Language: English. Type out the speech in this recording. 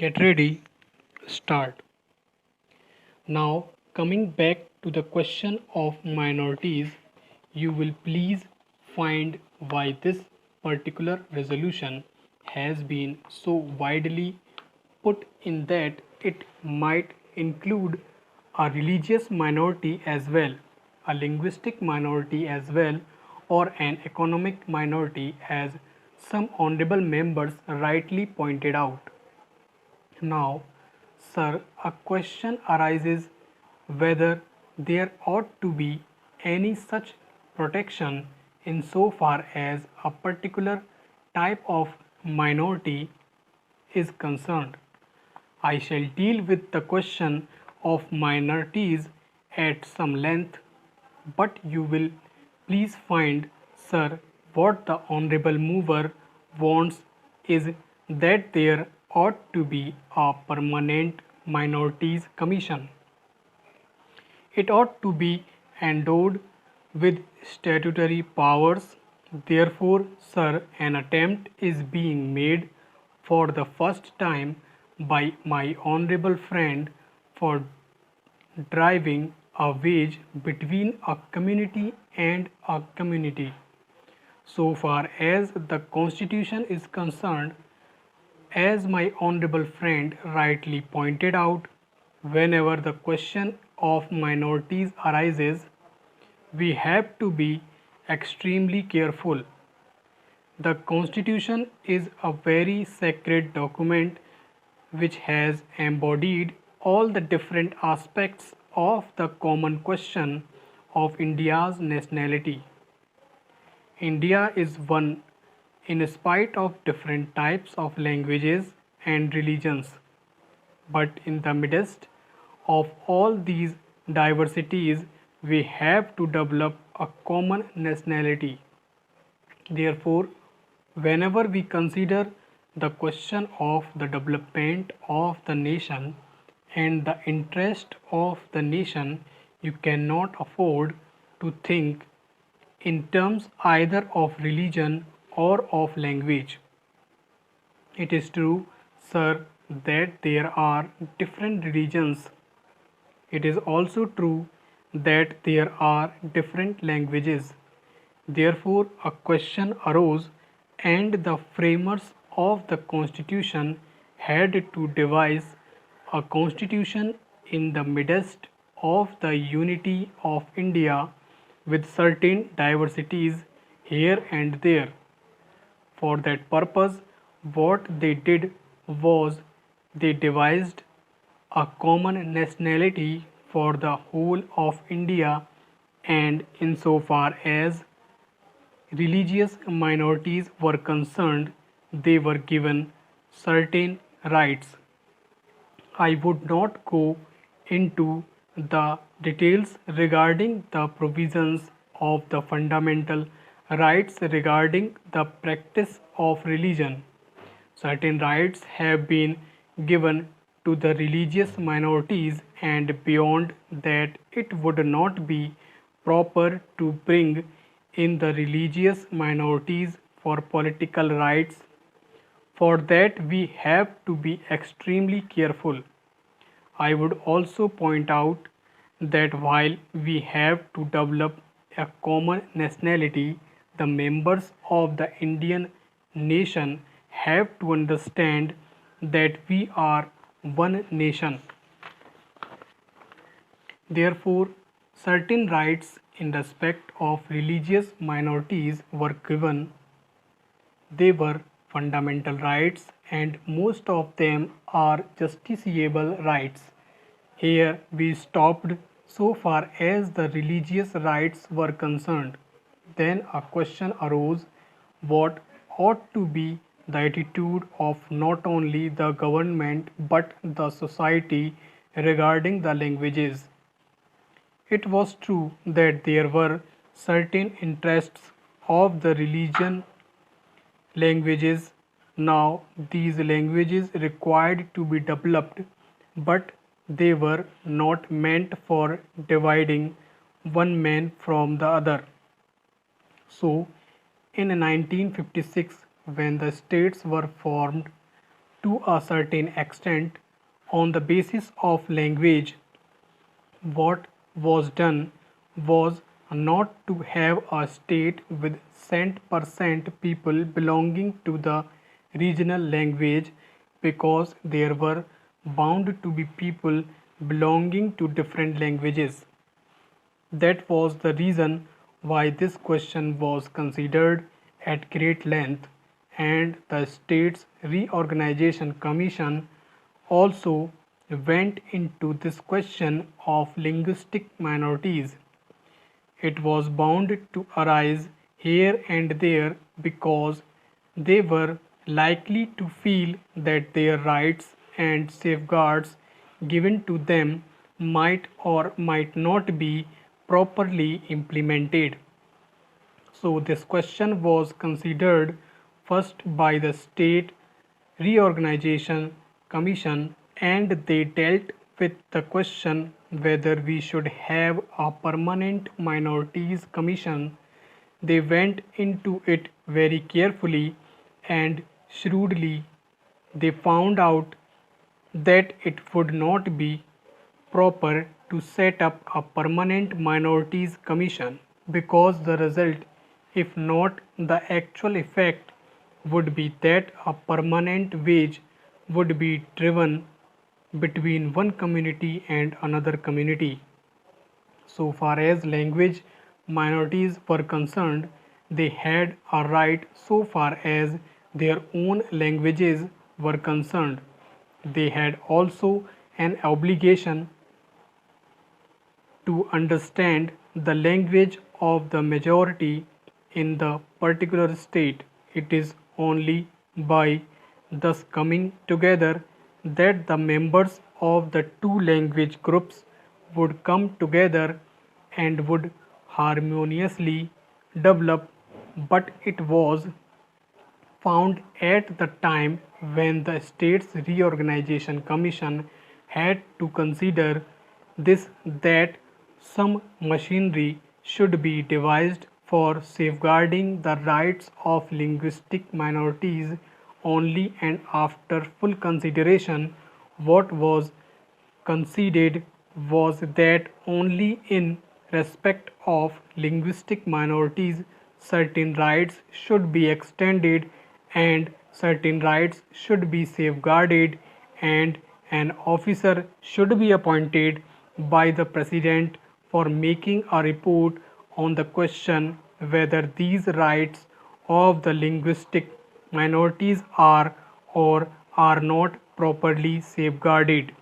Get ready, start. Now, coming back to the question of minorities, you will please find why this particular resolution has been so widely put in that it might include a religious minority as well, a linguistic minority as well, or an economic minority, as some honorable members rightly pointed out. Now, sir, a question arises whether there ought to be any such protection insofar as a particular type of minority is concerned. I shall deal with the question of minorities at some length, but you will please find, sir, what the honorable mover wants is that there ought to be a permanent minorities commission. It ought to be endowed with statutory powers. Therefore, sir, an attempt is being made for the first time by my honorable friend for driving a wedge between a community and a community. So far as the Constitution is concerned, as my honorable friend rightly pointed out, whenever the question of minorities arises, we have to be extremely careful. The Constitution is a very sacred document which has embodied all the different aspects of the common question of India's nationality. India is one in spite of different types of languages and religions. But in the midst of all these diversities, we have to develop a common nationality. Therefore, whenever we consider the question of the development of the nation and the interest of the nation, you cannot afford to think in terms either of religion or of language. It is true, sir, that there are different religions. It is also true that there are different languages. Therefore, a question arose, and the framers of the Constitution had to devise a constitution in the midst of the unity of India with certain diversities here and there. For that purpose, what they did was they devised a common nationality for the whole of India, and insofar as religious minorities were concerned, they were given certain rights. I would not go into the details regarding the provisions of the fundamental rights regarding the practice of religion. Certain rights have been given to the religious minorities, and beyond that, it would not be proper to bring in the religious minorities for political rights. For that, we have to be extremely careful. I would also point out that while we have to develop a common nationality, the members of the Indian nation have to understand that we are one nation. Therefore, certain rights in respect of religious minorities were given. They were fundamental rights, and most of them are justiciable rights. Here we stopped so far as the religious rights were concerned. Then a question arose, what ought to be the attitude of not only the government but the society regarding the languages. It was true that there were certain interests of the religion languages. Now, these languages required to be developed, but they were not meant for dividing one man from the other. So, in 1956, when the states were formed, to a certain extent on the basis of language. What was done was not to have a state with cent% people belonging to the regional language, because there were bound to be people belonging to different languages. That was the reason why this question was considered at great length, and the States Reorganization Commission also went into this question of linguistic minorities. It was bound to arise here and there because they were likely to feel that their rights and safeguards given to them might or might not be properly implemented. So this question was considered first by the State Reorganization Commission, and they dealt with the question whether we should have a permanent minorities commission. They went into it very carefully and shrewdly. They found out that it would not be proper to set up a permanent minorities commission, because the result, if not the actual effect, would be that a permanent wage would be driven between one community and another community. So far as language minorities were concerned, they had a right so far as their own languages were concerned. They had also an obligation to understand the language of the majority in the particular state. It is only by thus coming together that the members of the two language groups would come together and would harmoniously develop. But it was found at the time when the States Reorganization Commission had to consider this, that some machinery should be devised for safeguarding the rights of linguistic minorities only, and after full consideration, what was conceded was that only in respect of linguistic minorities certain rights should be extended and certain rights should be safeguarded, and an officer should be appointed by the president for making a report on the question whether these rights of the linguistic minorities are or are not properly safeguarded.